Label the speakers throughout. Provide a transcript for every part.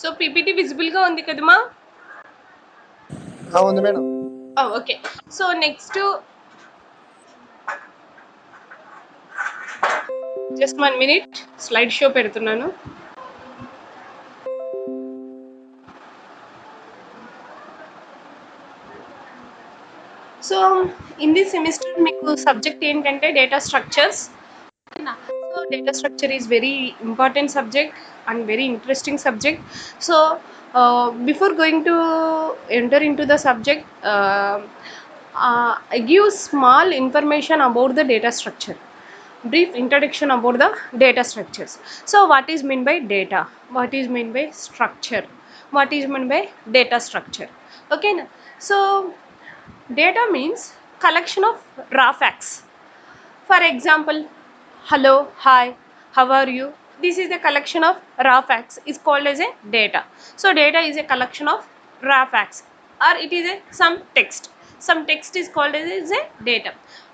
Speaker 1: So PPT విజిబుల్గా ఉంది కదమ్మా?
Speaker 2: ఉంది madam.
Speaker 1: Okay. So next just 1 minute slide show పెడుతున్నాను. సో ఇన్ దిస్ సెమిస్టర్ మీకు సబ్జెక్ట్ ఏంటంటే data structures. So data structure is very important subject and very interesting subject. So before going to enter into the subject, I give small information about the data structure. Brief introduction about the data structures. So what is meant by data? What is meant by structure? What is meant by data structure? Okay. So data means collection of raw facts. For example, hello, hi, how are you? This is the collection of raw facts is called as a data. So data is a collection of raw facts, or it is a some text. Some text is called as a data.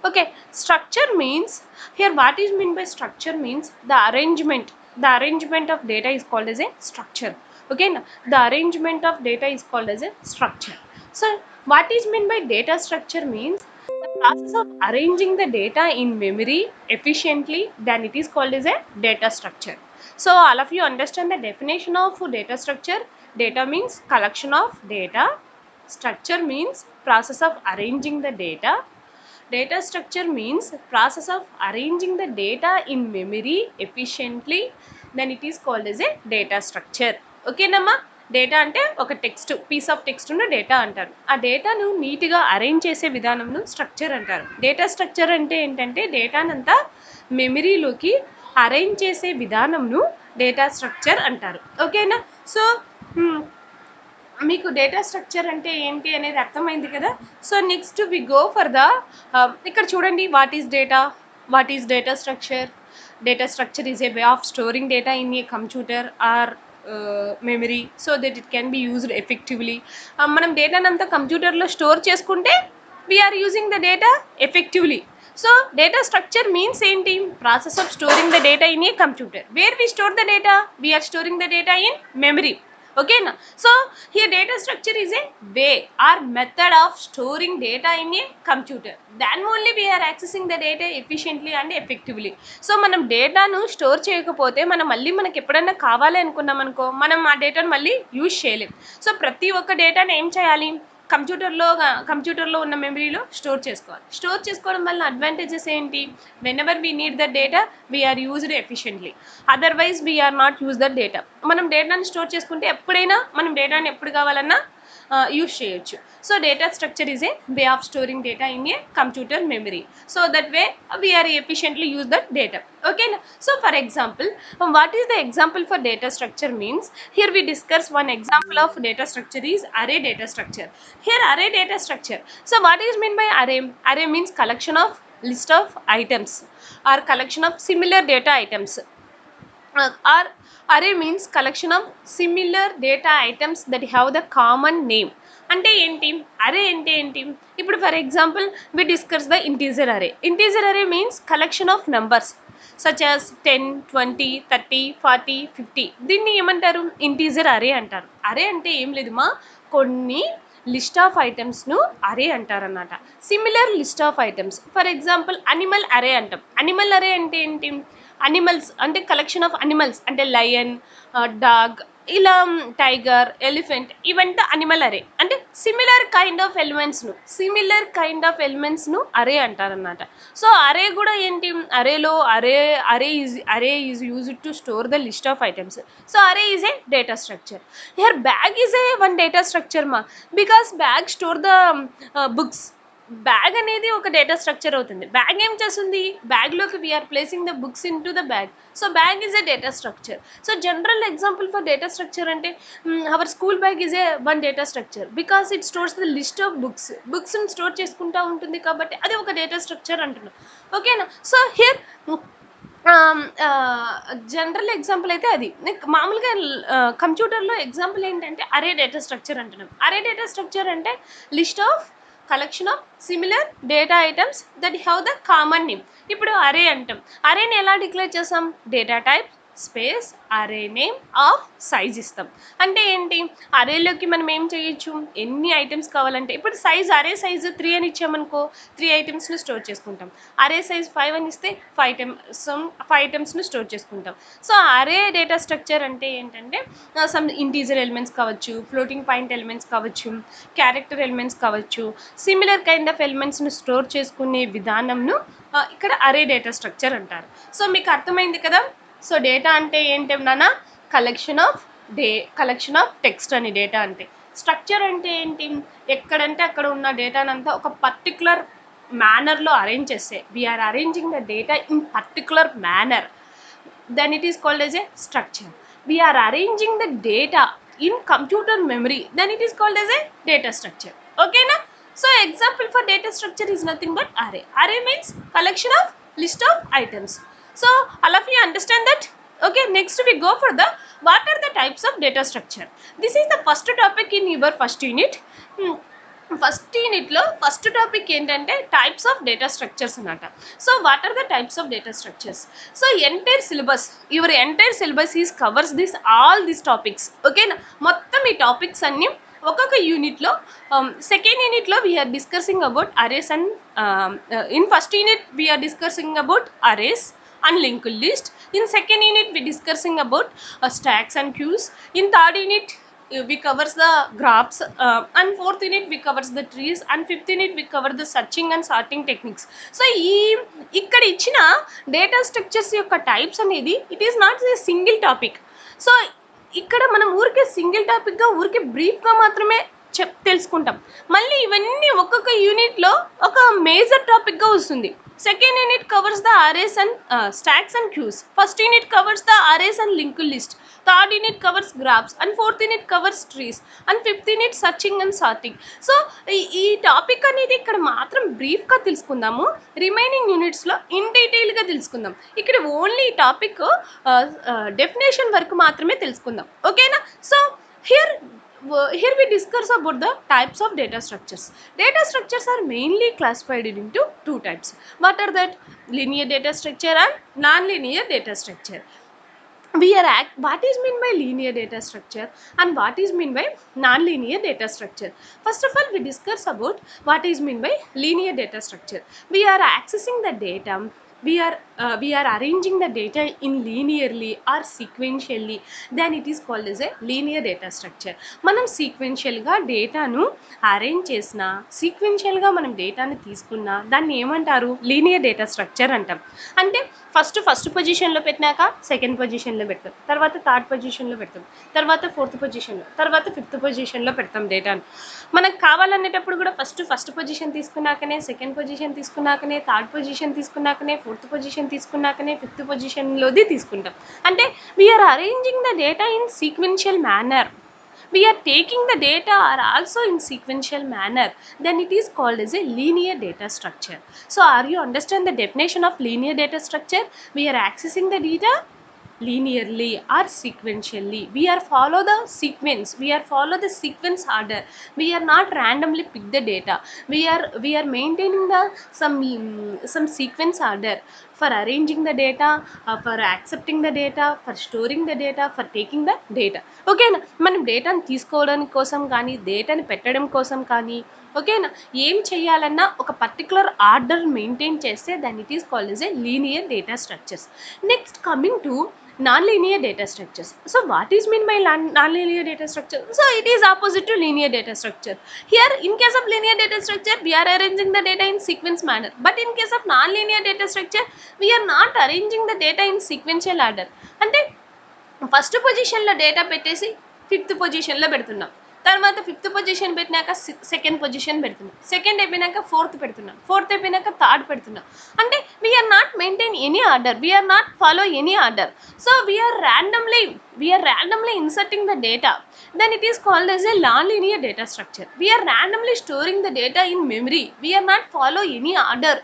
Speaker 1: Okay. Structure means, here what is meant by structure means the arrangement. The arrangement of data is called as a structure. Okay. The arrangement of data is called as a structure. So what is meant by data structure means the process of arranging the data in memory efficiently, then it is called as a data structure. So all of you understand the definition of data structure. Data means collection of data. Structure means process of arranging the data. Data structure means process of arranging the data in memory efficiently, then it is called as a data structure. Okay namma? Data అంటే ఒక text, piece of టెక్స్ట్ను data అంటారు. ఆ డేటాను నీట్గా arrange చేసే విధానంను structure అంటారు. Data structure అంటే ఏంటంటే డేటానంతా మెమరీలోకి అరేంజ్ చేసే విధానంను డేటా స్ట్రక్చర్ అంటారు. ఓకేనా? సో మీకు డేటా స్ట్రక్చర్ అంటే ఏంటి అనేది అర్థమైంది కదా. So next we go for the, ఇక్కడ చూడండి, what is data, what is data structure. Data structure is a way of storing data in a computer or memory so that it can be used effectively. మనం డేటానంతా కంప్యూటర్లో store చేసుకుంటే we are using the data effectively. So data structure means ఏంటి? Process of storing the data in a computer. Where we store the data? We are storing the data in memory. Okay na? So here data structure is a way or method of storing data in a computer, then only we are accessing the data efficiently and effectively. So మనం డేటాను store చేయకపోతే మనం మళ్ళీ మనకి ఎప్పుడైనా కావాలి అనుకున్నాం అనుకో, మనం ఆ డేటాను మళ్ళీ యూజ్ చేయలేం. సో ప్రతి ఒక్క డేటాను ఏం చేయాలి? కంప్యూటర్లో ఉన్న మెమరీలో స్టోర్ చేసుకోవాలి. స్టోర్ చేసుకోవడం వల్ల అడ్వాంటేజెస్ ఏంటి? Whenever we need the data we're used efficiently, otherwise we're not use the data. మనం డేటాను స్టోర్ చేసుకుంటే ఎప్పుడైనా మనం డేటాను ఎప్పుడు కావాలన్నా యూజ్ చేయొచ్చు. So data structure is a way of storing data in a computer memory. So that way we are efficiently use that data. ఓకేనా? So for example, what is the example for data structure means, here we discuss one example of data structure is array data structure. Here array data structure. So what is meant by array? Array means collection of list of items or collection of similar data items. Or array means collection of similar data items that have the common name. అంటే ఏంటి? అరే అంటే ఏంటి? ఇప్పుడు for example we discuss the integer array. Integer array means collection of numbers such as 10, 20, 30, 40, 50. దీన్ని ఏమంటారు? Integer అరే అంటారు. అరే అంటే ఏం లేదు మా, కొన్ని లిస్ట్ ఆఫ్ ఐటమ్స్ను అరే అంటారన్నమాట. Similar list of items. For example animal array అంటాం. అనిమల్ అరే అంటే ఏంటి? అనిమల్స్ అంటే కలెక్షన్ ఆఫ్ అనిమల్స్ అంటే లయన్, డాగ్, ఇలా టైగర్, ఎలిఫెంట్, ఇవంతా అనిమల్ అరే. అంటే సిమిలర్ కైండ్ ఆఫ్ ఎలిమెంట్స్ను అరే అంటారన్నమాట. సో అరే కూడా ఏంటి? అరేలో array is used to store the list of items. So array is a data structure. Here bag is a one data structure మా, because bag store the books. Bag అనేది ఒక data structure అవుతుంది. Bag ఏం చేస్తుంది? బ్యాగ్లోకి we are placing the books into the bag. So bag is a data structure. So general example for data structure అంటే our school bag is a one data structure because it stores the list of బుక్స్ని store చేసుకుంటూ ఉంటుంది కాబట్టి అది ఒక data structure అంటున్నాం. ఓకేనా? So here general example అయితే అది. మామూలుగా కంప్యూటర్లో ఎగ్జాంపుల్ ఏంటంటే అరే డేటా స్ట్రక్చర్ అంటున్నాం. అరే డేటా స్ట్రక్చర్ అంటే list of collection of similar data items that have the common name. ఇప్పుడు అరే అంటాం. అరేని ఎలా డిక్లేర్ చేసాం? డేటా టైప్, స్పేస్ అరే నేమ్ ఆఫ్ సైజ్ ఇస్తాం. అంటే ఏంటి, అరేలోకి మనం ఏం చేయొచ్చు, ఎన్ని ఐటమ్స్ కావాలంటే, ఇప్పుడు అరే సైజు 3 అని ఇచ్చామనుకో 3 ఐటమ్స్ని స్టోర్ చేసుకుంటాం. అరే సైజ్ 5 అని ఇస్తే 5 ఐటమ్స్ని స్టోర్ చేసుకుంటాం. సో అరే డేటా స్ట్రక్చర్ అంటే ఏంటంటే సమ్ ఇంటీజర్ ఎలిమెంట్స్ కావచ్చు, ఫ్లోటింగ్ పాయింట్ ఎలిమెంట్స్ కావచ్చు, క్యారెక్టర్ ఎలిమెంట్స్ కావచ్చు, సిమిలర్ కైండ్ ఆఫ్ ఎలిమెంట్స్ని స్టోర్ చేసుకునే విధానంను ఇక్కడ అరే డేటా స్ట్రక్చర్ అంటారు. సో మీకు అర్థమైంది కదా. సో డేటా అంటే ఏంటన్నా కలెక్షన్ ఆఫ్ టెక్స్ట్ అని డేటా అంటే. స్ట్రక్చర్ అంటే ఏంటి, ఎక్కడంటే అక్కడ ఉన్న డేటానంతా ఒక పర్టికులర్ మేనర్లో అరేంజ్ చేస్తే, we're arranging the data in particular manner, then it is called as a structure. We are arranging the data in computer memory, then it is called as a data structure. Okay na. So example for data structure is nothing but array means collection of list of items. So all of you understand that. Okay, next we go for the what are the types of data structure. This is the first topic in your first unit. First యూనిట్లో first topic ఏంటంటే types of data structures అన్నమాట. So what are the types of data structures. So your entire syllabus is covers all this topics. ఓకేనా, మొత్తం ఈ topics అన్ని ఒక్కొక్క యూనిట్లో. Second యూనిట్లో we are discussing about arrays and in first unit we are discussing about arrays and linked list. In second unit we discussing about stacks and queues. In third unit we covers the graphs, and fourth unit we covers the trees, and fifth unit we cover the searching and sorting techniques. So ఇక్కడ ఇచ్చిన data structures యొక్క types అనేది it is not a single topic. So ఇక్కడ మనం ఊరికే single టాపిక్గా ఊరికే బ్రీఫ్గా మాత్రమే తెలుసుకుంటాం. మళ్ళీ ఇవన్నీ ఒక్కొక్క యూనిట్లో ఒక మేజర్ టాపిక్గా వస్తుంది. Second unit covers the arrays and stacks and queues. First unit covers the arrays and linked list. Third unit covers graphs, and fourth unit covers trees, and fifth unit searching and sorting. So ఈ topic అనేది ఇక్కడ మాత్రం బ్రీఫ్గా తెలుసుకుందాము, remaining యూనిట్స్లో in డీటెయిల్గా తెలుసుకుందాం. ఇక్కడ only topic definition వరకు మాత్రమే తెలుసుకుందాం. ఓకేనా. So here we discuss about the types of data structures. Data structures are mainly classified into two types. What are that? Linear data structure and non-linear data structure. What is mean by linear data structure and what is mean by non-linear data structure. First of all, we discuss about what is mean by linear data structure. We are accessing the data, we are arranging the data in linearly or sequentially, then it is called as a linear data structure. మనం సీక్వెన్షియల్గా డేటాను arrange చేసిన, సీక్వెన్షియల్గా మనం డేటాను తీసుకున్నా దాన్ని ఏమంటారు, linear data structure అంటాం. అంటే ఫస్ట్ పొజిషన్లో పెట్టినాక సెకండ్ పొజిషన్లో పెడతాం, తర్వాత థర్డ్ పొజిషన్లో పెడతాం, తర్వాత ఫోర్త్ పొజిషన్లో, తర్వాత ఫిఫ్త్ పొజిషన్లో పెడతాం డేటాను. మనకు కావాలనేటప్పుడు కూడా ఫస్ట్ పొజిషన్ తీసుకున్నాకనే, సెకండ్ పొజిషన్ తీసుకున్నాకనే, థర్డ్ పొజిషన్ తీసుకున్నాకనే, ఫోర్త్ పొజిషన్ తీసుకున్నాకనే, ఫిఫ్త్ పొజిషన్లోది తీసుకుంటాం. అంటే we are arranging the data in sequential manner. We are taking the data are also in sequential manner, then it is called as a linear data structure. So are you understand the definition of linear data structure? We are accessing the data linearly or sequentially. We are follow the sequence, we are follow the sequence order. We are not randomly pick the data. We are maintaining the some sequence order for arranging the data, for accepting the data, for storing the data, for taking the data. ఓకేనా. మనం డేటాను తీసుకోవడం కోసం కానీ, డేటాని పెట్టడం కోసం కానీ, ఓకేనా, ఏం చేయాలన్నా ఒక పర్టికులర్ ఆర్డర్ మెయింటైన్ చేస్తే దాన్ని it is called as a linear data structures. Next coming to non-linear data structures. So what is mean by non-linear data structure? So it is opposite to linear data structure. Here in case of linear data structure we are arranging the data in sequence manner, but in case of non-linear data structure we are not arranging the data in sequential order. అంటే first పొజిషన్లో data పెట్టేసి fifth పొజిషన్లో పెడుతున్నాం, తర్వాత fifth position పెట్టినాక second position పెడుతున్నాం, second అయిపోయినాక fourth పెడుతున్నాం, ఫోర్త్ అయిపోయినాక థర్డ్ పెడుతున్నాం. అంటే we're not maintain any order, we're not follow any order. So we're randomly inserting the data, then it is called as a non-linear data structure. We are randomly storing the data in memory, we are not follow any order.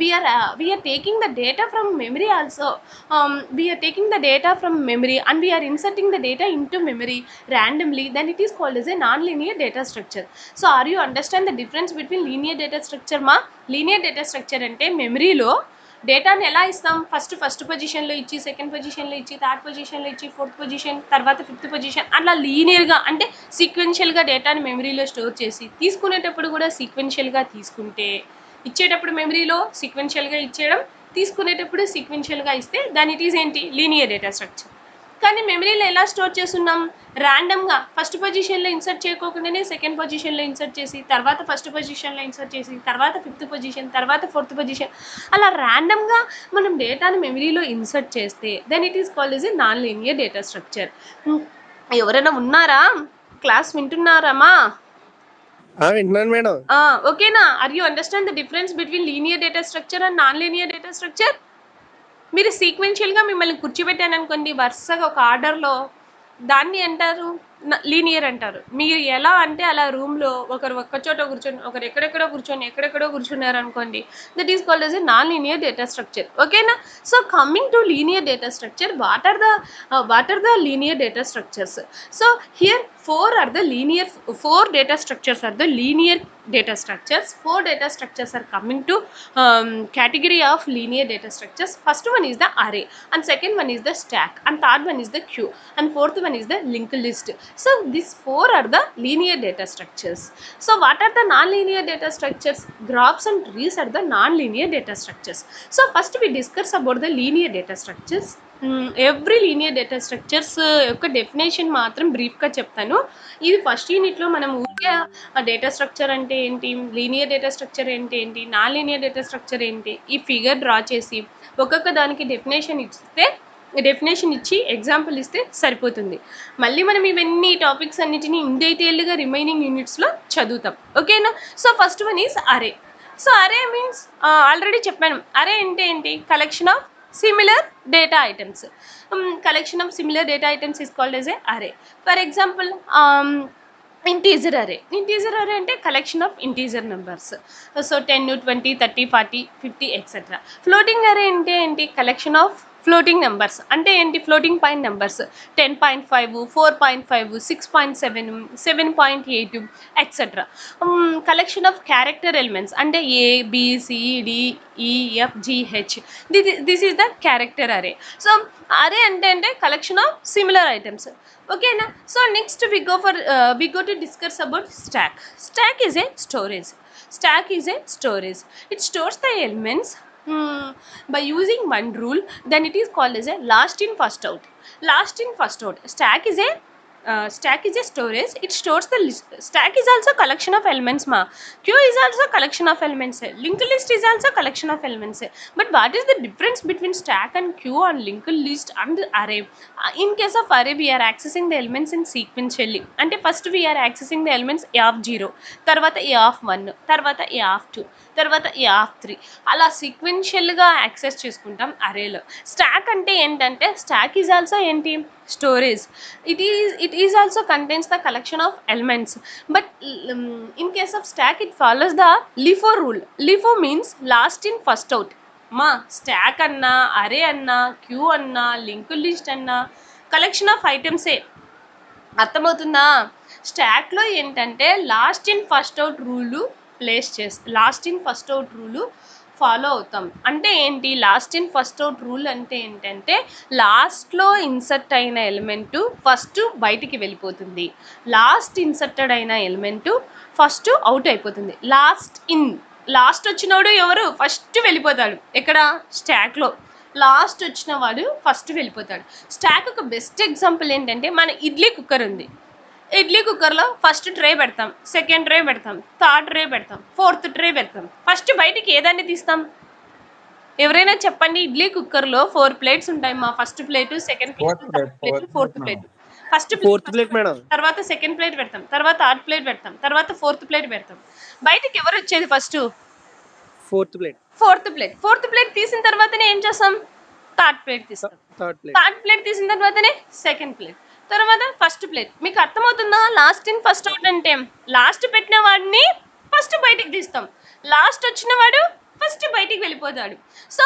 Speaker 1: We are taking the data from memory also. We are taking the data from memory and we are inserting the data into memory randomly, then it is called as a non-linear data structure. So are you understand the difference between linear data structure ma? Linear data structure ante memory lo డేటాని ఎలా ఇస్తాం? First పొజిషన్‌లో ఇచ్చి, second పొజిషన్‌లో ఇచ్చి, third పొజిషన్‌లో ఇచ్చి, fourth position, తర్వాత ఫిఫ్త్ పొజిషన్ అట్లా లీనియర్‌గా అంటే సీక్వెన్షియల్‌గా డేటాని మెమరీలో స్టోర్ చేసి, తీసుకునేటప్పుడు కూడా సీక్వెన్షియల్‌గా తీసుకుంటే, ఇచ్చేటప్పుడు మెమరీలో సీక్వెన్షియల్‌గా ఇచ్చేయడం, తీసుకునేటప్పుడు సీక్వెన్షియల్‌గా ఇస్తే దాని ఇట్ ఈస్ ఏంటి? Linear data structure. కానీ మెమరీలో ఎలా స్టోర్ చేస్తున్నాం? ర్యాండమ్‌గా ఫస్ట్ పొజిషన్‌లో ఇన్సర్ట్ చేయకోకుండానే సెకండ్ పొజిషన్‌లో ఇన్సర్ట్ చేసి, తర్వాత ఫస్ట్ పొజిషన్‌లో ఇన్సర్ట్ చేసి, తర్వాత ఫిఫ్త్ పొజిషన్, తర్వాత ఫోర్త్ పొజిషన్ అలా ర్యాండమ్‌గా మనం డేటాని మెమరీలో ఇన్సర్ట్ చేస్తే then it is called as a non linear data structure. ఎవరైనా ఉన్నారా? క్లాస్ వింటున్నారమ్మా?
Speaker 2: వింటున్నాను మేడం.
Speaker 1: ఓకేనా? Are you understand the difference between linear data structure and non linear data structure? మీరు సీక్వెన్షియల్‌గా మిమ్మల్ని కూర్చోబెట్టాననుకోండి వరుసగా ఒక ఆర్డర్‌లో, దాన్ని అంటారు లీనియర్ అంటారు. మీరు ఎలా అంటే అలా రూమ్‌లో ఒకరు ఒక్క చోట కూర్చొని, ఒకరు ఎక్కడెక్కడో కూర్చొని, ఎక్కడెక్కడో కూర్చున్నారనుకోండి, that is called as a non linear data structure. ఓకేనా? So coming to linear data structure, what are the linear data structures? So here four data structures are the linear data structures. Four data structures are coming to category of linear data structures. First one is the array, and second one is the stack, and third one is the queue, and fourth one is the linked list. So these four are the linear data structures. So what are the non-linear data structures? Graphs and trees are the non-linear data structures. So first we discuss about the linear data structures. Every linear data structures యొక్క definition మాత్రం బ్రీఫ్గా చెప్తాను. ఇది first యూనిట్లో మనం ఊరికే data structure అంటే ఏంటి, లీనియర్ డేటా స్ట్రక్చర్ అంటే ఏంటి, నాన్ లీనియర్ డేటా స్ట్రక్చర్ ఏంటి, ఈ ఫిగర్ డ్రా చేసి ఒక్కొక్క దానికి డెఫినేషన్ ఇచ్చి ఎగ్జాంపుల్ ఇస్తే సరిపోతుంది. మళ్ళీ మనం ఇవన్నీ టాపిక్స్ అన్నిటినీ ఇన్ డీటెయిల్డ్గా రిమైనింగ్ యూనిట్స్లో చదువుతాం. ఓకేనా? సో ఫస్ట్ వన్ ఈజ్ అరే. సో అరే మీన్స్ ఆల్రెడీ చెప్పాను. అరే అంటే ఏంటి? Collection of similar data items. Collection of similar data items is called as a array. For example, integer array అంటే collection of integer numbers. So 10, 20, 30, 40, 50 etc. Floating array అంటే ఏంటి? collection of floating numbers అంటే ఏంటి? Floating point numbers 10.5, 4.5, 6.7, 7.8 etcetera. Collection of character elements అంటే ABCDEFGH. This is the character అరే. So అరే అంటే collection of similar items. ఓకేనా? So next we go to discuss about stack is a storage. It stores the elements by using one rule, then it is called as a last in first out. Stack is a storage. It stores the list. Stack is also collection of elements ma. Queue is also collection of elements. Linked list is also collection of elements. But what is the difference between stack and queue and linked list and array? In case of array we are accessing the elements in sequentially. అంటే first we are accessing the elements a of 0, తర్వాత a of 1, తర్వాత a of 2, తర్వాత a of 3 అలా సీక్వెన్షియల్గా access చేసుకుంటాం అరేలో. Stock అంటే ఏంటంటే stock is also ఏంటి? Storage. It is also contains the collection of elements, but in case of stack it follows the LIFO rule. LIFO means last in first out. మా stock అన్నా, అరే అన్నా, queue అన్నా, link list అన్నా collection of ఐటమ్సే. అర్థమవుతుందా? స్టాక్లో ఏంటంటే last in first out rule follow అవుతాం. అంటే ఏంటి? Last in first out rule అంటే ఏంటంటే లాస్ట్లో ఇన్సర్ట్ అయిన ఎలిమెంటు ఫస్ట్ బయటికి వెళ్ళిపోతుంది, లాస్ట్ ఇన్సర్టెడ్ అయిన ఎలిమెంటు ఫస్ట్ అవుట్ అయిపోతుంది. లాస్ట్ వచ్చినవాడు ఎవరు? ఫస్ట్ వెళ్ళిపోతాడు. ఎక్కడ? స్టాక్లో లాస్ట్ వచ్చిన వాడు ఫస్ట్ వెళ్ళిపోతాడు. స్టాక్ ఒక బెస్ట్ ఎగ్జాంపుల్ ఏంటంటే మన ఇడ్లీ కుక్కర్ ఉంది. ఇడ్లీ కుక్కర్లో ఫస్ట్ ట్రే పెడతాం, సెకండ్ ట్రే పెడతాం, థర్డ్ ట్రే పెడతాం, ఫోర్త్ ట్రే పెడతాం. ఫస్ట్ బయటికి ఏదాన్ని తీస్తాం? ఎవరైనా చెప్పండి. ఇడ్లీ కుక్కర్లో 4 ప్లేట్స్ ఉంటాయి మా. First plate, second plate, third plate, fourth plate. Fourth plate
Speaker 2: madam.
Speaker 1: తర్వాత సెకండ్ ప్లేట్ పెడతాం, తర్వాత థర్డ్ ప్లేట్ పెడతాం, తర్వాత ఫోర్త్ ప్లేట్ పెడతాం. బయటికి ఎవరు వచ్చేది? ఫస్ట్ ఫోర్త్ ప్లేట్ తీసిన తర్వాతనే ఏం చేస్తాం? థర్డ్ ప్లేట్ తీస్తాం. థర్డ్ ప్లేట్ తీసిన తర్వాతనే సెకండ్ ప్లేట్, తర్వాత ఫస్ట్ ప్లేట్. మీకు అర్థమవుతుందా? లాస్ట్ ఇన్ ఫస్ట్ అవుట్ అంటే లాస్ట్ పెట్టిన వాడిని ఫస్ట్ బయటికి తీస్తాం, లాస్ట్ వచ్చిన వాడు ఫస్ట్ బయటికి వెళ్ళిపోతాడు. So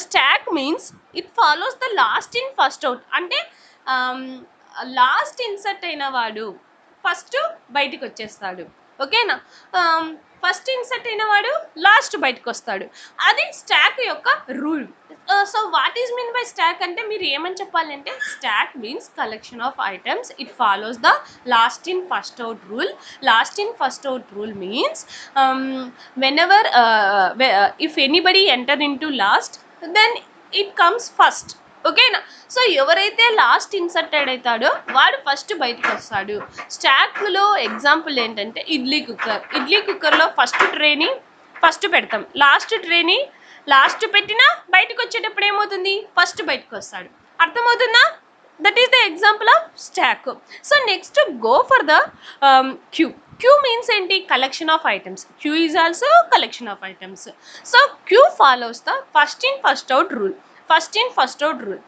Speaker 1: stock means it follows the last in first out. అంటే లాస్ట్ ఇన్సర్ట్ అయిన వాడు ఫస్ట్ బయటికి వచ్చేస్తాడు. ఓకేనా. ఫస్ట్ ఇన్సర్ట్ అయిన వాడు లాస్ట్ బయటకు వస్తాడు. అది స్టాక్ యొక్క rule. So what is mean by stock అంటే మీరు ఏమని చెప్పాలంటే stock means collection of items. It follows the last in first out rule. Last in first out rule means whenever if anybody enter into last, then it comes first. ఓకేనా. సో ఎవరైతే last inserted అవుతాడో వాడు first బయటకు వస్తాడు. స్టాక్లో example ఏంటంటే idli cooker. Idli కుక్కర్లో ఫస్ట్ ట్రేని ఫస్ట్ పెడతాం, లాస్ట్ ట్రేని లాస్ట్ పెట్టినా బయటకు వచ్చేటప్పుడు ఏమవుతుంది, ఫస్ట్ బయటకు వస్తాడు. అర్థమవుతుందా? That is the example of stack. So next go for the queue. Queue means ఏంటి, collection of items. Queue is also collection of items. So queue follows the first in first out rule. First in first out rule.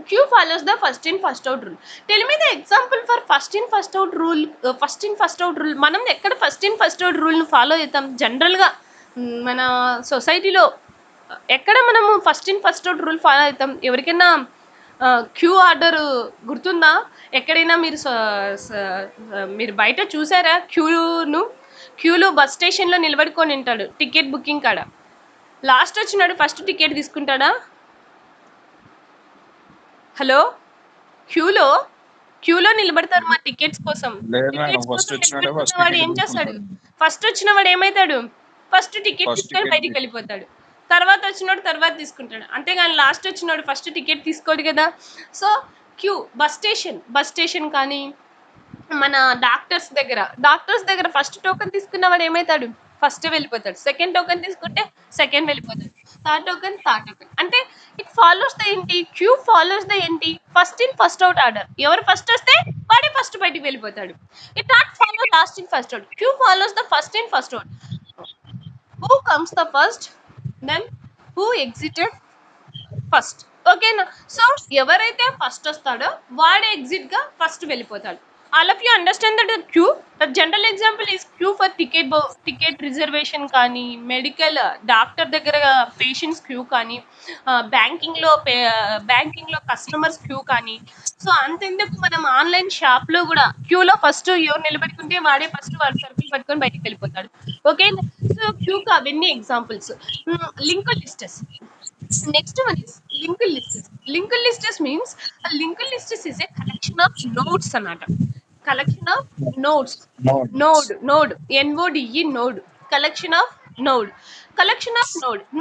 Speaker 1: Q follows the first in first out rule. Tell me the example for first in first out rule. First in first out rule మనం ఎక్కడ first in first out రూల్ని follow అవుతాం జనరల్గా మన సొసైటీలో? ఎక్కడ మనము first in first out rule follow అవుతాం? ఎవరికైనా క్యూ ఆర్డర్ గుర్తుందా? ఎక్కడైనా మీరు బయట చూసారా క్యూలో బస్ స్టేషన్లో నిలబడుకొని ఉంటాడు టికెట్ బుకింగ్ కాడ. లాస్ట్ వచ్చినాడు ఫస్ట్ టికెట్ తీసుకుంటాడా? హలో, క్యూలో నిలబడతారు మా టికెట్స్ కోసం. టికెట్స్ కోసం నిలబడుతున్న వాడు ఏం చేస్తాడు, ఫస్ట్ వచ్చిన వాడు ఏమవుతాడు, ఫస్ట్ టికెట్ తీసుకొని బయటికి వెళ్ళిపోతాడు. తర్వాత వచ్చినోడు తర్వాత తీసుకుంటాడు, అంతేగాని లాస్ట్ వచ్చినోడు ఫస్ట్ టికెట్ తీసుకోడు కదా. సో క్యూ బస్ స్టేషన్ కానీ మన డాక్టర్స్ దగ్గర ఫస్ట్ టోకెన్ తీసుకున్న వాడు ఏమవుతాడు, ఫస్ట్ వెళ్ళిపోతాడు. సెకండ్ టోకెన్ తీసుకుంటే సెకండ్ వెళ్ళిపోతాడు. థర్డ్ టోకెన్ అంటే ఇట్ ఫాలోస్ ద ఏంటి, క్యూ ఫాలోస్ ద ఏంటి, first in first out order. ఎవరు ఫస్ట్ వస్తే వాడే ఫస్ట్ బయటికి వెళ్ళిపోతాడు. It not follow last in first out. Queue follows the first in first out. Who comes the first, then who exited first. ఓకేనా. సో ఎవరైతే first వస్తాడో వాడే ఎగ్జిట్ గా ఫస్ట్ వెళ్ళిపోతాడు. All of you understand that queue. The general example is Q for ticket reservation కానీ, medical doctor దగ్గర patients queue కానీ, బ్యాంకింగ్లో కస్టమర్స్ క్యూ కానీ. సో అంతెందుకు మనం ఆన్లైన్ షాప్లో కూడా క్యూలో ఫస్ట్ ఎవరు నిలబెట్టుకుంటే వాడే ఫస్ట్ వాడు సర్కిల్ పట్టుకొని బయటికి వెళ్ళిపోతాడు. ఓకే. సో క్యూకి అవన్నీ ఎగ్జాంపుల్స్. Linked lists. Next one is linked lists. Linked lists means a linked list is a collection of nodes anata. Collection of nodes. Node. N-O-D-E, node. Collection of node.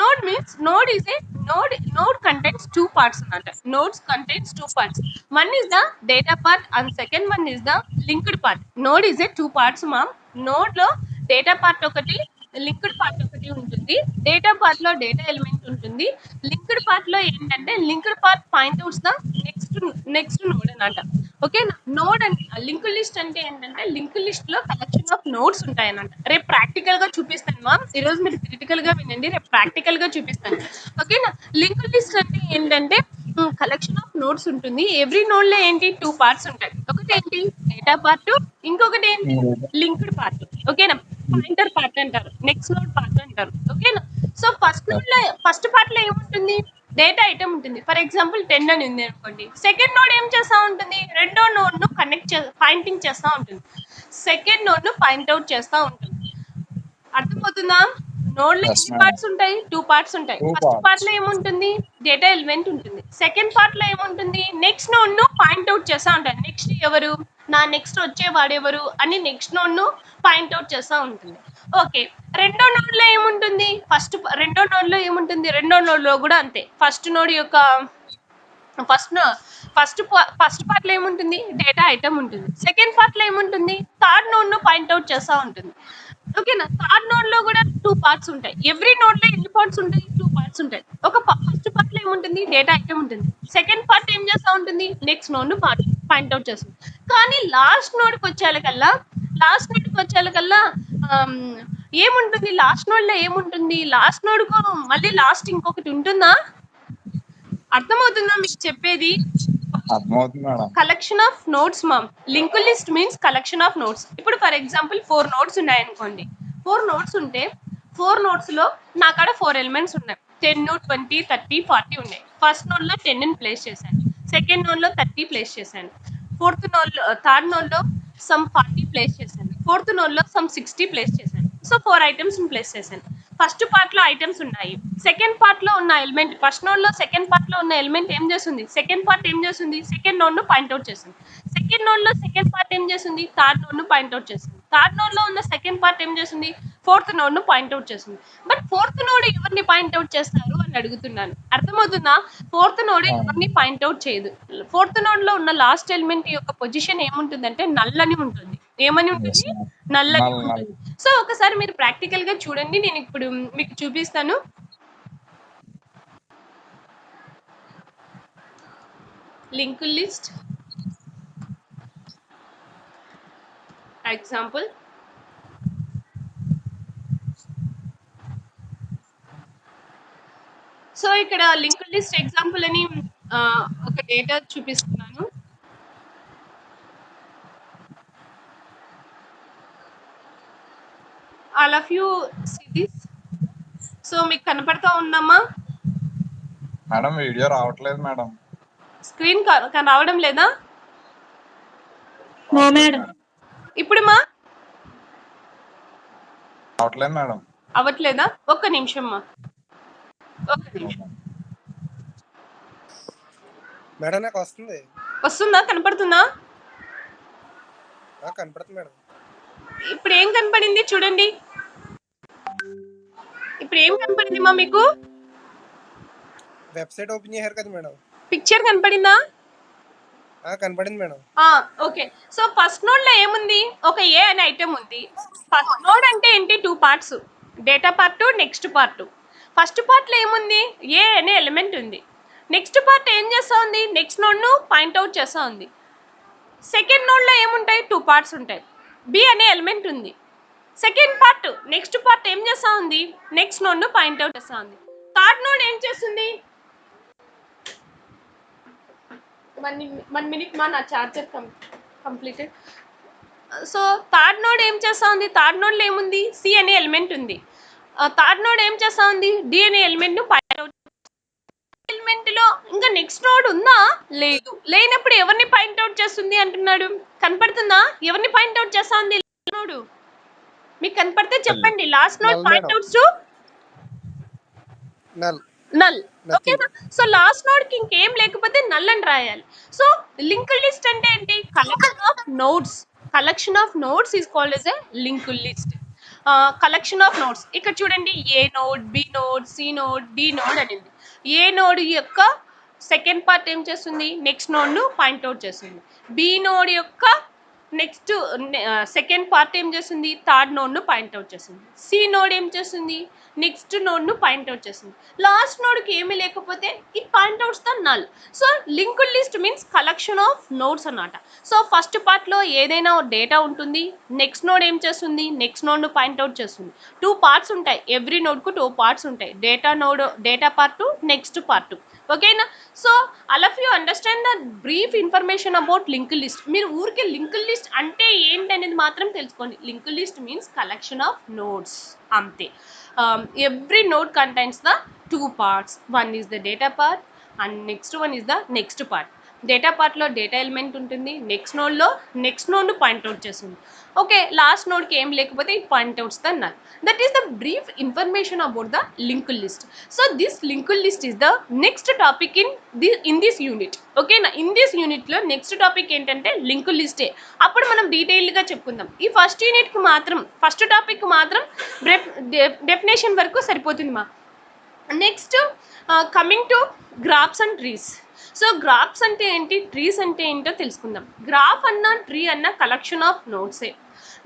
Speaker 1: Node means node is a node. Node contains two parts anata. Nodes contains two parts. One is the data part and second one is the linked part. Node is a two parts ma'am. Node lo data part okati, linked part ఒకటి ఉంటుంది. Data part లో data element ఉంటుంది. Linked part లో ఏంటంటే linked part point outs the next node అన్నమాట. Okay. Node అంటే linked list అంటే ఏంటంటే లింక్డ్ లిస్ట్ లో కలెక్షన్ ఆఫ్ నోడ్స్ ఉంటాయి అన్నమాట. రేపు ప్రాక్టికల్ గా చూపిస్తాను మ్యామ్. ఈ రోజు మీరు క్రిటికల్ గా వినండి, రేపు ప్రాక్టికల్ గా చూపిస్తాను. ఓకేనా. లింక్డ్ లిస్ట్ అంటే ఏంటంటే కలెక్షన్ ఆఫ్ నోడ్స్ ఉంటుంది. ఎవ్రీ నోడ్ లో ఏంటి టూ పార్ట్స్ ఉంటాయి. ఒకటి ఏంటి డేటా పార్ట్, ఇంకొకటి ఏంటి లింక్డ్ పార్ట్. ఓకేనా. పాయింటర్ పార్ట్ అంటారు, నెక్స్ట్ నోడ్ పార్ట్ అంటారు. ఓకేనా. సో ఫస్ట్ పార్ట్ లో ఏముంటుంది, డేటా ఐటమ్ ఉంటుంది. ఫర్ ఎగ్జాంపుల్ 10 అని ఉంది అనుకోండి. సెకండ్ నోడ్ ఏం చేస్తా ఉంటుంది, రెండో నోడ్ ను పాయింటింగ్ చేస్తా ఉంటుంది. సెకండ్ నోడ్ ను పాయింట్ అవుట్ చేస్తా ఉంటుంది. అర్థమవుతుందా? నోడ్ లో ఎన్ని పార్ట్స్ ఉంటాయి, టూ పార్ట్స్ ఉంటాయి. ఫస్ట్ పార్ట్ లో ఏముంటుంది, డేటా ఎలిమెంట్ ఉంటుంది. సెకండ్ పార్ట్ లో ఏముంటుంది, నెక్స్ట్ నోడ్ ను పాయింట్ అవుట్ చేస్తా ఉంటారు. నెక్స్ట్ ఎవరు, నా నెక్స్ట్ వచ్చే వాడెవరు అని నెక్స్ట్ నోడ్ ను పాయింట్ అవుట్ చేస్తా ఉంటుంది. ఓకే. రెండో నోడ్ లో ఏముంటుంది, రెండో నోడ్ లో కూడా అంతే. ఫస్ట్ నోడ్ యొక్క ఫస్ట్ పార్ట్ లో ఏముంటుంది, డేటా ఐటమ్ ఉంటుంది. సెకండ్ పార్ట్ లో ఏముంటుంది, థర్డ్ నోడ్ ను పాయింట్ అవుట్ చేస్తా ఉంటుంది. ఓకేనా. థర్డ్ నోడ్ లో కూడా టూ పార్ట్స్ ఉంటాయి. ఎవ్రీ నోడ్ లో ఎన్ని పార్ట్స్ ఉంటాయి, టూ పార్ట్స్ ఉంటాయి. ఫస్ట్ పార్ట్ లో ఏముంటుంది, డేటా ఐటమ్ ఉంటుంది. సెకండ్ పార్ట్ ఏం చేస్తా ఉంటుంది, నెక్స్ట్ నోడ్ ను పాయింట్ అవుట్ చేస్తుంది. కానీ లాస్ట్ నోడ్కి వచ్చేకల్లా ఏముంటుంది, లాస్ట్ నోడ్ లో ఏముంటుంది, లాస్ట్ నోడ్ కు మళ్ళీ లాస్ట్ ఇంకొకటి ఉంటుందా? అర్థమవుతుందా మీకు చెప్పేది? Collection of notes ma'am. Linked list means collection of notes. ఇప్పుడు ఫర్ ఎగ్జాంపుల్ 4 నోట్స్ ఉన్నాయి అనుకోండి. 4 నోట్స్ ఉంటే 4 నోట్స్ లో నా కాడ 4 ఎలిమెంట్స్ ఉన్నాయి. 10, 20, 30, 40 ఉన్నాయి. ఫస్ట్ నోడ్ లో 10 ని ప్లేస్ చేశాను. సెకండ్ నోడ్ లో 30 ప్లేస్ చేశాను. థర్డ్ నోడ్ లో సమ్ 40 ప్లేస్ చేశాను. ఫోర్త్ నోడ్లో సమ్ 60 ప్లేస్ చేశాను. సో 4 ఐటమ్స్ ప్లేస్ చేశాను. ఫస్ట్ పార్ట్లో ఐటమ్స్ ఉన్నాయి. సెకండ్ పార్ట్లో ఉన్న ఎలిమెంట్, ఫస్ట్ నోడ్లో సెకండ్ పార్ట్లో ఉన్న ఎలిమెంట్ ఏం చేస్తుంది, సెకండ్ పార్ట్ ఏం చేస్తుంది, సెకండ్ నోడ్ను పాయింట్అవుట్ చేస్తుంది. సెకండ్ నోడ్లో సెకండ్ పార్ట్ ఏం చేస్తుంది, థర్డ్ నోడ్ను పాయింట్అవుట్ చేస్తుంది. థర్డ్ నోడ్లో ఉన్న సెకండ్ పార్ట్ ఏం చేస్తుంది, ఫోర్త్ నోడ్ను పాయింట్అవుట్ చేస్తుంది. బట్ ఫోర్త్ నోడ్ ఎవరిని పాయింట్అవుట్ చేస్తారు అని అడుగుతున్నాను. అర్థమవుతుందా? ఫోర్త్ నోడ్ ఎవరిని పాయింట్అవుట్ చేయదు. ఫోర్త్ నోడ్లో ఉన్న లాస్ట్ ఎలిమెంట్ యొక్క పొజిషన్ ఏముంటుందంటే నల్ అని ఉంటుంది. ఏమని ఉంటుంది, నల్లని ఉంటుంది. సో ఒకసారి మీరు ప్రాక్టికల్ గా చూడండి, నేను ఇప్పుడు మీకు చూపిస్తాను. Link list example. సో ఇక్కడ లింక్ లిస్ట్ ఎగ్జాంపుల్ అని ఒక డేటా చూపిస్తున్నాను. All of you see this. So మీకు కనపడతా ఉందమ్మా
Speaker 3: మేడం? వీడియో రావట్లేదు మేడం.
Speaker 1: స్క్రీన్ రావడం లేదా?
Speaker 4: No madam.
Speaker 1: ఇప్పుడు మా
Speaker 3: రావట్లేదు మేడం.
Speaker 1: అవ్వట్లేదా? ఒక్క నిమిషం మా, ఒక్క నిమిషం.
Speaker 2: మేడం నాకు వస్తుంది.
Speaker 1: వస్తుందా, కనపడుతుందా?
Speaker 2: కనపడుతుంది మేడం.
Speaker 1: ఇప్పుడు ఏం కనపడింది చూడండి. ఇప్పుడు ఏం కనపడింది మా మీకు?
Speaker 2: వెబ్సైట్ ఓపెన్ చేశారు కదా మేడం.
Speaker 1: పిక్చర్ కనపడిందా?
Speaker 2: కనపడింది madam.
Speaker 1: Okay. So first node లో ఏముంది, ఒక ఏ అనే ఐటమ్ ఉంది. ఫస్ట్ నోడ్ అంటే ఏంటి, 2 parts, data part, next part. First part లో ఏముంది, ఏ అనే ఎలిమెంట్ ఉంది. నెక్స్ట్ పార్ట్ ఏం చేస్తా ఉంది, నెక్స్ట్ నోడ్ ను పాయింట్అవుట్ చేస్తా ఉంది. సెకండ్ నోడ్ లో ఏముంటాయి, 2 పార్ట్స్ ఉంటాయి. బి అనే ఎలిమెంట్ ఉంది. సెకండ్ పార్ట్, నెక్స్ట్ పార్ట్ ఏం చేస్తా ఉంది, నెక్స్ట్ నోడ్ ను పాయింట్అవుట్ చేస్తా ఉంది. థర్డ్ నోడ్ ఏం చేస్తుంది, 1 minute మా, నా charger completed. So third node ఏం చేస్తా ఉంది, థర్డ్ నోడ్లో ఏముంది, సి అనే ఎలిమెంట్ ఉంది. థర్డ్ నోడ్ ఏం చేస్తా ఉంది, డి అనే ఎలిమెంట్ను పాయింట్అవుట్. ఎలిమెంట్లో ఇంకా నెక్స్ట్ నోడ్ ఉందా, లేదు. లేనప్పుడు ఎవరిని పాయింట్అవుట్ చేస్తుంది అంటున్నాడు, కనపడుతుందా? ఎవరిని పాయింట్అవుట్ చేస్తా ఉంది నోడు? మీకు కనపడితే చెప్పండి. Last node point outs to null. ఓకేనా? సో లాస్ట్ నోడ్ కి ఇంకేం లేకపోతే నల్ అని రాయాలి. సో లింక్ లిస్ట్ అంటే ఏంటి, collection of nodes. Collection of nodes is called as a link list. Collection of nodes. ఇక్కడ చూడండి, A node, B node, C node, D node అనేది. ఏ నోడ్ యొక్క సెకండ్ పార్ట్ ఏం చేస్తుంది, నెక్స్ట్ నోడ్ ను point out చేస్తుంది. బి నోడ్ యొక్క next second part ఏం చేస్తుంది, థర్డ్ నోడ్ ను పాయింట్అవుట్ చేస్తుంది. సి నోడ్ ఏం చేస్తుంది, నెక్స్ట్ నోడ్ ను పాయింట్అవుట్ చేస్తుంది. లాస్ట్ నోడ్ కి ఏమీ లేకపోతే it point outs the null. So linked list means collection of nodes అన్నమాట. సో ఫస్ట్ పార్ట్ లో ఏదైనా డేటా ఉంటుంది. నెక్స్ట్ నోడ్ ఏం చేస్తుంది, నెక్స్ట్ నోడ్ ను పాయింట్అవుట్ చేస్తుంది. 2 పార్ట్స్ ఉంటాయి. ఎవ్రీ నోడ్ కు 2 పార్ట్స్ ఉంటాయి. Data part, next part. ఓకేనా? So all of you understand the brief information about link list. మీరు ఊరికే లింక్ లిస్ట్ అంటే ఏంటి అనేది మాత్రం తెలుసుకోండి. Link list means collection of nodes, అంతే. Every node contains the 2 parts. One is the data part and next one is the next part. Data పార్ట్లో data element ఉంటుంది. నెక్స్ట్ నోడ్లో నెక్స్ట్ నోడ్ను పాయింట్అవుట్ చేస్తుంది. ఓకే, లాస్ట్ నోడ్కి ఏం లేకపోతే it point outs the null. That is the brief information about the link list. So this link list is the next topic in this unit. ఓకేనా? In this యూనిట్లో next topic ఏంటంటే link లిస్టే. అప్పుడు మనం డీటెయిల్గా చెప్పుకుందాం. ఈ ఫస్ట్ యూనిట్కి మాత్రం, ఫస్ట్ టాపిక్ మాత్రం డెఫినేషన్ వరకు సరిపోతుంది మా. Next coming to graphs and trees. So graphs అంటే ఏంటి, ట్రీస్ అంటే ఏంటో తెలుసుకుందాం. గ్రాఫ్ అన్న ట్రీ అన్న కలెక్షన్ ఆఫ్ నోడ్సే.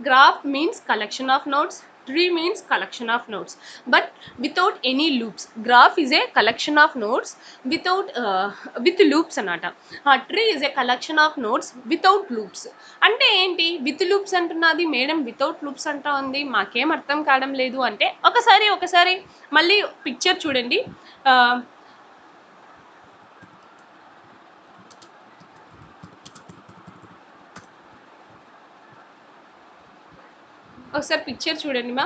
Speaker 1: Graph means collection of nodes, tree means collection of nodes but without any loops. Graph is a collection of nodes without with loops anata. Tree is a collection of nodes without loops. అంటే ఏంటి, with loops అంటున్నది madam, without loops అంటా ఉంది, మాకేం అర్థం కావడం లేదు అంటే ఒకసారి మళ్ళీ పిక్చర్ చూడండి. ఒకసారి పిక్చర్ చూడండి మా.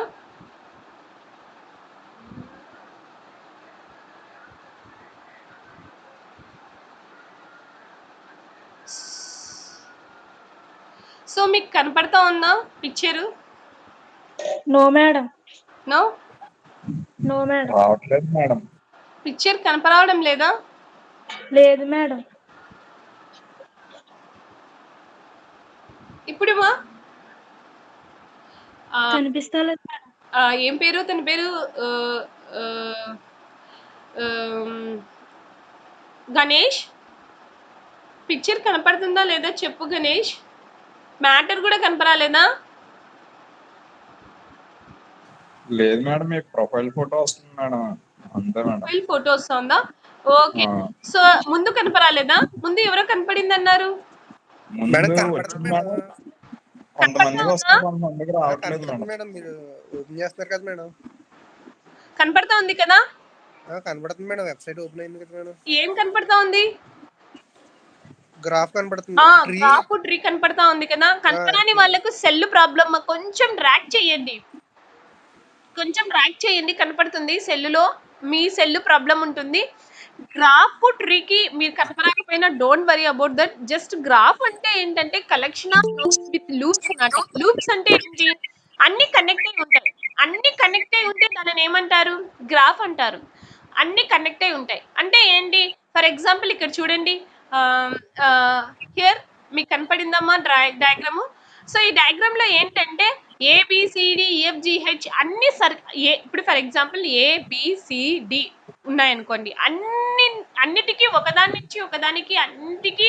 Speaker 1: సో మీకు కనపడతా ఉందా picture?
Speaker 4: No madam.
Speaker 1: No
Speaker 4: no madam.
Speaker 3: రావట్లేదు మేడం.
Speaker 1: పిక్చర్ కనపడడం లేదా?
Speaker 4: లేదు మేడం.
Speaker 1: ఇప్పుడు మా
Speaker 4: కనిపిస్తలేదు మేడం.
Speaker 1: ఏం పేరు తన పేరు? గణేష్, పిక్చర్ కనపడుతుందా లేదా చెప్పు గణేష్. మ్యాటర్ కూడా కనపరాలేదా?
Speaker 3: లేదు మేడం, మీ ప్రొఫైల్ ఫోటో వస్తుంది మేడం, అంతే మేడం.
Speaker 1: ప్రొఫైల్ ఫోటో వస్తుందా? ఓకే. సో ముందు కనపరాలేదా? ముందు ఎవరో కనపడింది అన్నారు.
Speaker 2: మేడం
Speaker 3: ముందు
Speaker 2: కనపడుతుంది
Speaker 3: వచ్చింది
Speaker 2: మేడం.
Speaker 3: మేడం, కొంతమందికి
Speaker 1: కనపడతా
Speaker 3: వస్తుంది, కొంతమందికి రావట్లేదు
Speaker 2: కనపడుతుంది
Speaker 3: మేడం.
Speaker 2: మేడం. మీరు ఓపెన్ చేస్తున్నారు కదా మేడం.
Speaker 1: కనపడతా ఉంది కదా?
Speaker 2: కనపడుతుంది మేడం. వెబ్సైట్ ఓపెన్ అయింది కదా మేడం.
Speaker 1: ఏం కనపడతా ఉంది?
Speaker 2: గ్రాఫ్ కనపడుతుంది.
Speaker 1: గ్రాఫ్ ట్రీ కనపడతా ఉంది కదా? కనపడని వాళ్ళకు సెల్ ప్రాబ్లమ్. కొంచెం డ్రాగ్ చేయండి, కొంచెం డ్రాగ్ చేయండి, కనపడుతుంది. సెల్లులో మీ సెల్ ప్రాబ్లం ఉంటుంది. గ్రాఫ్ ట్రీకి మీరు కనపడకపోయినా don't worry about that. Just graph అంటే ఏంటంటే collection of nodes with loops అన్నమాట. లూప్స్ అంటే ఏంటి? అన్ని కనెక్ట్ అయి ఉంటాయి. అన్ని కనెక్ట్ అయి ఉంటే దానిని ఏమంటారు? గ్రాఫ్ అంటారు. అన్ని కనెక్ట్ అయి ఉంటాయి అంటే ఏంటి? ఫర్ ఎగ్జాంపుల్ ఇక్కడ చూడండి, హియర్ మీకు కనపడిందమ్మా డయాగ్రాము. సో ఈ డయాగ్రామ్ లో ఏంటంటే ABCDEFGH అన్ని ఇప్పుడు ఫర్ ఎగ్జాంపుల్ ABCD ఉన్నాయనుకోండి, అన్నిటికీ ఒకదాని నుంచి ఒకదానికి అన్నిటికీ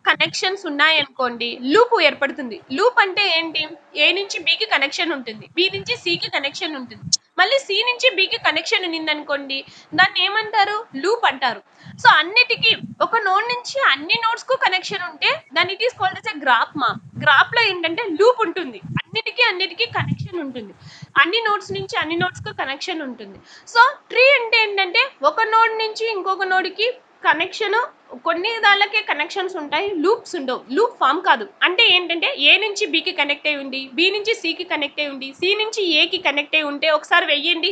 Speaker 1: కనెక్షన్స్ ఉన్నాయనుకోండి, లూప్ ఏర్పడుతుంది. లూప్ అంటే ఏంటి? A నుంచి Bకి కనెక్షన్ ఉంటుంది, B నుంచి Cకి కనెక్షన్ ఉంటుంది, మళ్ళీ C నుంచి Bకి కనెక్షన్ ఉంది అనుకోండి, దాన్ని ఏమంటారు? లూప్ అంటారు. సో అన్నిటికీ ఒక నోడ్ నుంచి అన్ని నోడ్స్ కు కనెక్షన్ ఉంటే దాన్ని it is called as a graph మా. గ్రాఫ్ లో ఏంటంటే లూప్ ఉంటుంది, అన్నిటికీ కనెక్షన్ ఉంటుంది, అన్ని నోడ్స్ నుంచి అన్ని నోడ్స్ కు కనెక్షన్ ఉంటుంది. సో ట్రీ అంటే ఏంటంటే ఒక నోడ్ నుంచి ఇంకొక నోడ్కి కనెక్షన్, కొన్ని దాళ్ళకే కనెక్షన్స్ ఉంటాయి, లూప్స్ ఉండవు. లూప్ ఫామ్ కాదు. అంటే ఏంటంటే A నుంచి Bకి కనెక్ట్ అయి ఉండి, B నుంచి Cకి కనెక్ట్ అయి ఉండి, C నుంచి Aకి కనెక్ట్ అయి ఉంటే ఒకసారి వెయ్యండి,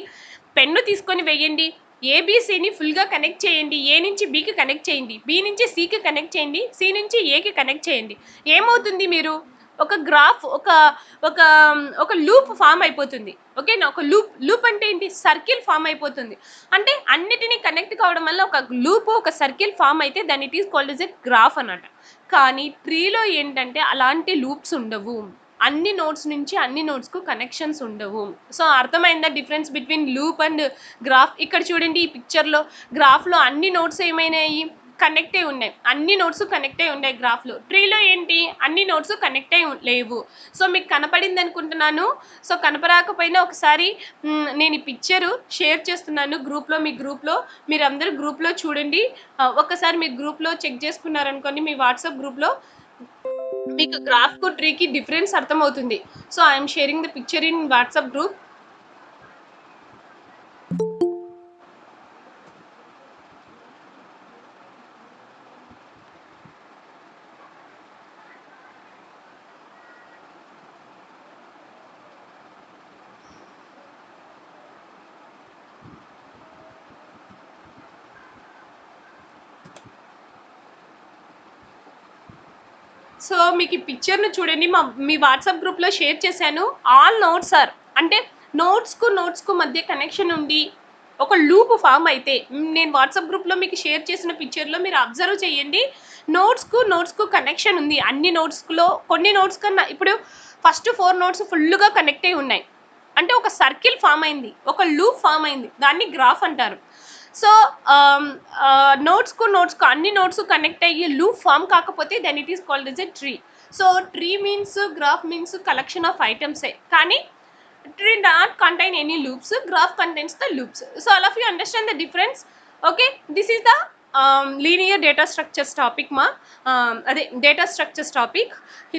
Speaker 1: పెన్ను తీసుకొని వెయ్యండి, ఏబిసిని ఫుల్గా కనెక్ట్ చేయండి, ఏ నుంచి Bకి కనెక్ట్ చేయండి, B నుంచి Cకి కనెక్ట్ చేయండి, C నుంచి Aకి కనెక్ట్ చేయండి. ఏమవుతుంది? మీరు ఒక గ్రాఫ్, ఒక లూప్ ఫామ్ అయిపోతుంది. ఓకేనా? ఒక లూప్ అంటే ఏంటి? సర్కిల్ ఫామ్ అయిపోతుంది. అంటే అన్నిటినీ కనెక్ట్ కావడం వల్ల ఒక లూప్, ఒక సర్కిల్ ఫామ్ అయితే దాన్ని it is called as a graph అన్నమాట. కానీ ట్రీలో ఏంటంటే అలాంటి లూప్స్ ఉండవు. అన్ని నోడ్స్ నుంచి అన్ని నోడ్స్ కు కనెక్షన్స్ ఉండవు. సో అర్థమైందా difference between loop and graph? ఇక్కడ చూడండి, ఈ పిక్చర్ లో గ్రాఫ్ లో అన్ని నోడ్స్ ఏమైనాయి? కనెక్ట్ అయి ఉన్నాయి, అన్ని నోట్స్ కనెక్ట్ అయి ఉన్నాయి గ్రాఫ్ లో. ట్రీలో ఏంటి? అన్ని నోట్స్ కనెక్ట్ అయి లేవు. సో మీకు కనపడింది అనుకుంటున్నాను. సో కనపరాకపోయినా ఒకసారి నేను ఈ పిక్చర్ షేర్ చేస్తున్నాను గ్రూప్ లో. మీ గ్రూప్ లో మీరు అందరూ గ్రూప్ లో చూడండి. ఒక్కసారి మీరు గ్రూప్ లో చెక్ చేసుకున్నారనుకోండి, మీ వాట్సాప్ గ్రూప్ లో మీకు గ్రాఫ్ కు ట్రీకి డిఫరెన్స్ అర్థమవుతుంది. So I'm sharing the picture in WhatsApp group. So మీకు ఈ పిక్చర్ను చూడండి, మీ వాట్సాప్ గ్రూప్లో షేర్ చేశాను. ఆల్ నోట్స్ ఆర్ అంటే నోట్స్కు మధ్య కనెక్షన్ ఉంది, ఒక లూప్ ఫామ్ అయితే. నేను వాట్సాప్ గ్రూప్లో మీకు షేర్ చేసిన పిక్చర్లో మీరు అబ్జర్వ్ చేయండి, నోట్స్కు కనెక్షన్ ఉంది. అన్ని నోట్స్లో కొన్ని నోట్స్ కన్నా ఇప్పుడు ఫస్ట్ 4 నోట్స్ ఫుల్గా కనెక్ట్ అయి ఉన్నాయి అంటే ఒక సర్కిల్ ఫామ్ అయింది, ఒక లూప్ ఫామ్ అయింది, దాన్ని గ్రాఫ్ అంటారు. సో నోట్స్కు అన్ని నోట్స్ కనెక్ట్ అయ్యి లూప్ ఫామ్ కాకపోతే then it is called as a tree. So tree means, graph means collection of ఐటమ్సే, కానీ tree not contain any loops, graph contains the loops. So all of you understand the difference? Okay, this is the linear data structures topic ma. Data structures topic.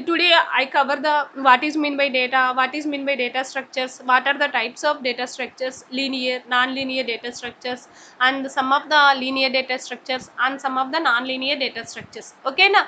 Speaker 1: Today I cover the what is mean by data, what is mean by data structures, what are the types of data structures, linear, non-linear data structures, and some of the linear data structures and some of the non-linear data structures. Okay na?